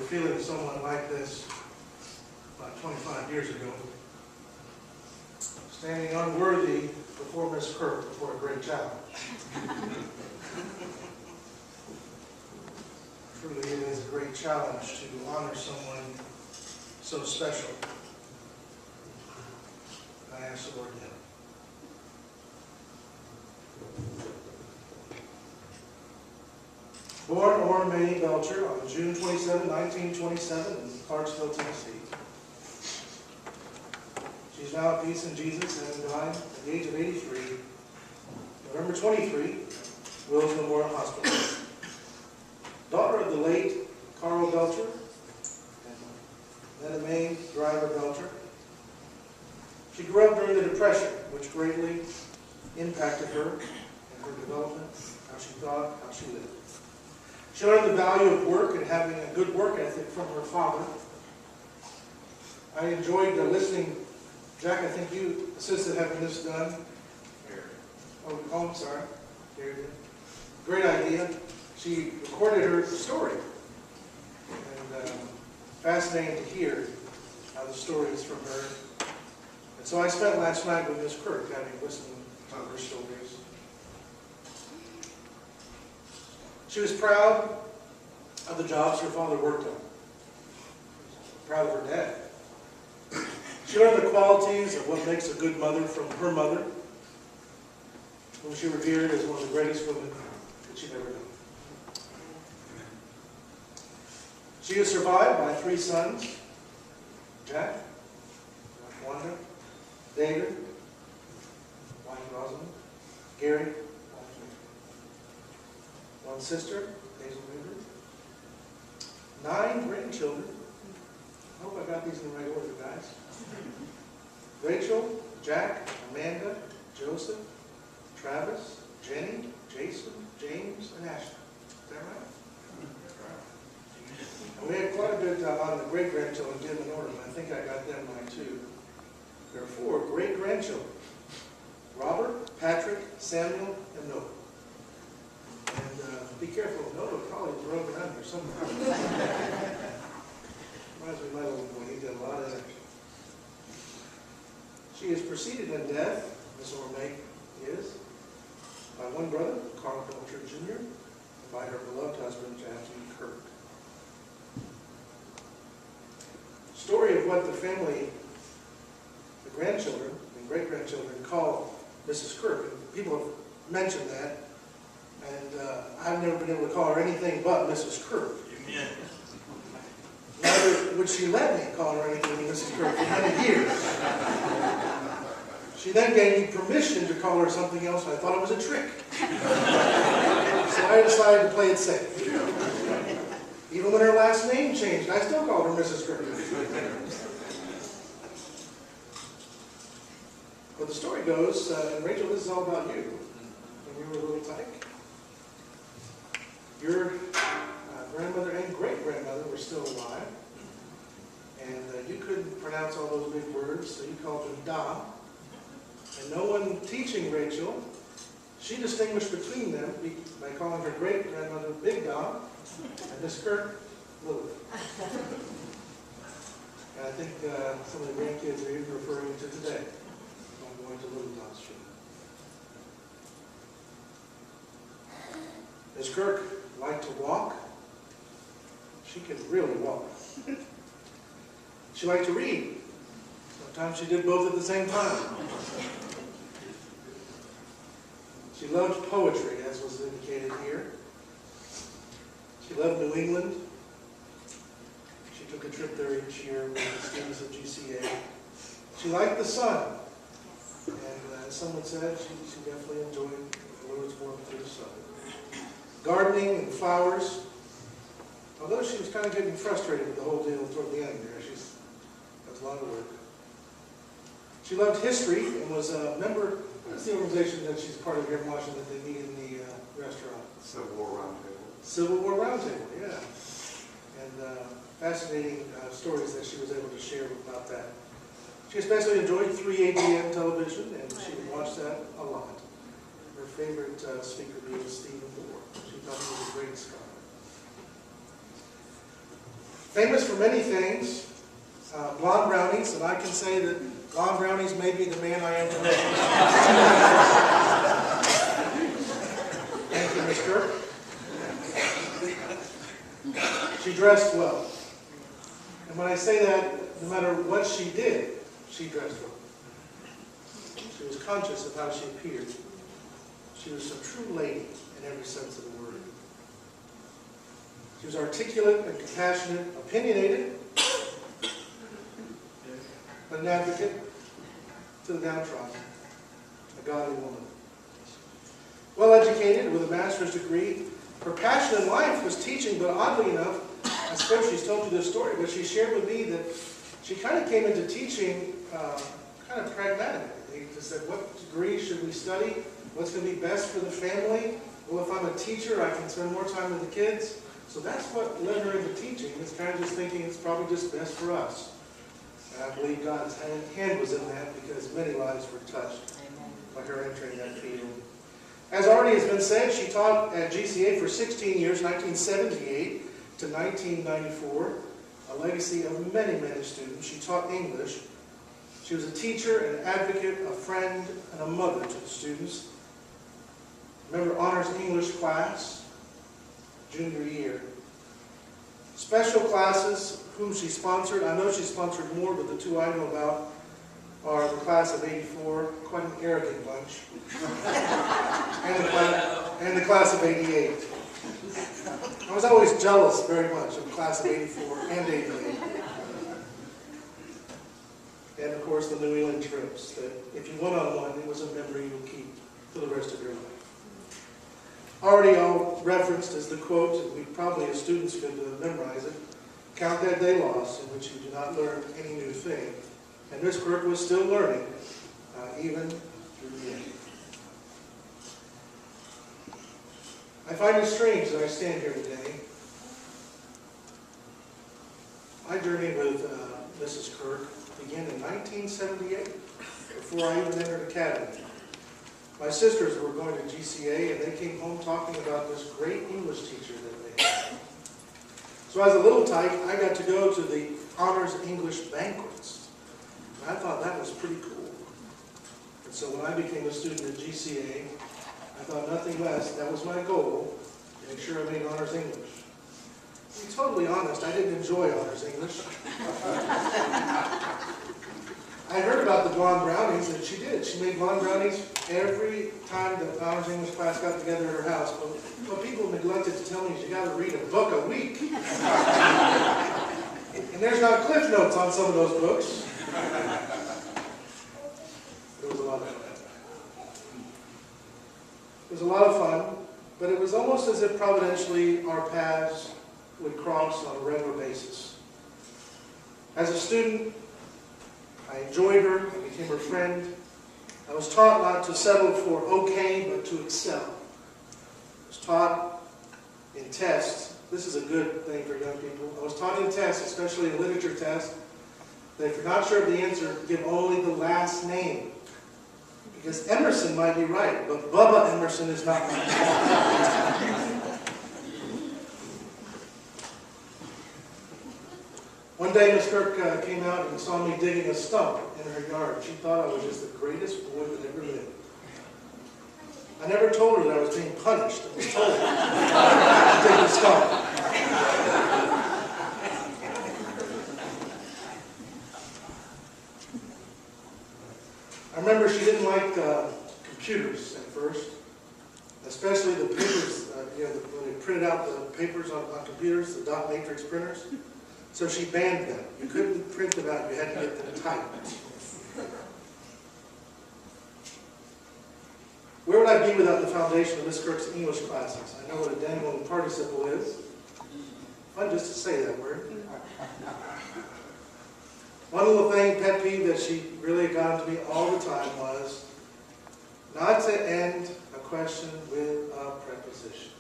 feeling someone like this about 25 years ago, standing unworthy before Miss Kirk before a great challenge. Truly, it is a great challenge to honor someone so special. I ask the Lord now. Born Ora Mae Belcher on June 27, 1927 in Clarksville, Tennessee. She's now at peace in Jesus and died at the age of 83, November 23, Wills Memorial Hospital. Daughter of the late Carl Belcher and Netta Mae Driver Belcher. She grew up during the Depression, which greatly impacted her and her development, how she thought, how she lived. She learned the value of work and having a good work ethic from her father. I enjoyed listening. Jack, I think you assisted having this done. Oh, I'm sorry. There you go. Great idea. She recorded her story. And fascinating to hear how the story is from her. And so I spent last night with Miss Kirk, having listened to her stories. She was proud of the jobs her father worked on. Proud of her dad. She learned the qualities of what makes a good mother from her mother, whom she revered as one of the greatest women that she'd ever known. She is survived by 3 sons, Jack, Wanda, David, wife Rosamond, Gary, wife Mary. 1 sister, Hazel Weaver. 9 grandchildren. I hope I got these in the right order, guys. Rachel, Jack, Amanda, Joseph, Travis, Jenny, Jason, James, and Ashley. Is that right? And we had quite a bit on the great-grandchildren, didn't in order, but I think I got them right too. There are 4 great-grandchildren. Robert, Patrick, Samuel, and Noah. And be careful, Noah probably broke around here somewhere. Reminds me of my little boy, he did a lot of that. She is preceded in death, Miss Ora Mae is, by 1 brother, Carl Belcher Jr., and by her beloved husband, Jackie Kirk. Story of what the family, the grandchildren and great-grandchildren call Mrs. Kirk. And people have mentioned that, and I've never been able to call her anything but Mrs. Kirk. Amen. Neither would she let me call her anything but Mrs. Kirk for many years. She then gave me permission to call her something else, and I thought it was a trick. So I decided to play it safe. Even when her last name changed, I still called her Mrs. Kirk. But the story goes, and Rachel, this is all about you. When you were a little tyke, your grandmother and great-grandmother were still alive. And you couldn't pronounce all those big words, so you called them Da. And no one teaching Rachel, she distinguished between them by calling her great-grandmother Big Da and Miss Kirk Little. And I think some of the grandkids are even referring to today. I'm going to Little Dot Street. Miss Kirk liked to walk. She could really walk. She liked to read. Sometimes she did both at the same time. She loved poetry, as was indicated here. She loved New England. She took a trip there each year with the students of GCA. She liked the sun. And as someone said, she definitely enjoyed the Lord's warmth through the sun. Gardening and flowers. Although she was kind of getting frustrated with the whole deal toward the end there. That's a lot of work. She loved history and was a member. What's the organization that she's part of here in Washington that they meet in the restaurant? Civil War Roundtable. Civil War Roundtable, yeah. And fascinating stories that she was able to share about that. She especially enjoyed 3ABN television, and she would watch that a lot. Her favorite speaker being Stephen Moore. She thought he was a great scholar. Famous for many things, blonde brownies, and I can say that blonde brownies made me the man I am today. Thank you, Miss Kirk. She dressed well. And when I say that, no matter what she did, she dressed well. She was conscious of how she appeared. She was a true lady in every sense of the word. She was articulate and compassionate, opinionated, but an advocate to the downtrodden, a godly woman. Well educated with a master's degree, her passion in life was teaching, but oddly enough, I suppose she's told you this story, but she shared with me that she kind of came into teaching kind of pragmatically. They just said, what degree should we study? What's going to be best for the family? Well, if I'm a teacher, I can spend more time with the kids. So that's what led her into teaching. It's kind of just thinking it's probably just best for us. And I believe God's hand was in that because many lives were touched by her entering that field. As already has been said, she taught at GCA for 16 years, 1978 to 1994, a legacy of many, many students. She taught English. She was a teacher, an advocate, a friend, and a mother to the students. Remember honors English class, junior year. Special classes, whom she sponsored. I know she sponsored more, but the two I know about are the class of '84, quite an arrogant bunch, and the class of '88. I was always jealous very much of the class of '84 and '88. And of course the New England trips, that if you went on one, it was a memory you will keep for the rest of your life. Already all referenced as the quote, and we probably as students could memorize it, count that day lost in which you do not learn any new thing. And Miss Kirk was still learning, even through the end. I find it strange that I stand here today. My journey with Mrs. Kirk began in 1978, before I even entered academy. My sisters were going to GCA, and they came home talking about this great English teacher that they had. So as a little tyke, I got to go to the honors English banquets. And I thought that was pretty cool. And so when I became a student at GCA, I thought nothing less, that was my goal, to make sure I made honors English. To be totally honest, I didn't enjoy honors English. I heard about the blonde brownies, and she did. She made blonde brownies every time the honors English class got together at her house. But what people neglected to tell me is you got to read a book a week. And there's not cliff notes on some of those books. It was a lot of fun. It was a lot of fun, but it was almost as if providentially our paths would cross on a regular basis. As a student, I enjoyed her, I became her friend. I was taught not to settle for okay, but to excel. I was taught in tests, this is a good thing for young people, I was taught in tests, especially in literature tests, that if you're not sure of the answer, give only the last name. Because Emerson might be right, but Bubba Emerson is not right. One day, Miss Kirk came out and saw me digging a stump in her yard. She thought I was just the greatest boy that ever lived. I never told her that I was being punished. I was told to dig the stump. I remember she didn't like computers at first, especially the papers, when they printed out the papers on computers, the dot matrix printers. So she banned them. You couldn't print them out. You had to get them typed. Where would I be without the foundation of Miss Kirk's English classes? I know what a dangling participle is. Fun just to say that word. One little thing, pet peeve, that she really got into me all the time was not to end a question with a preposition.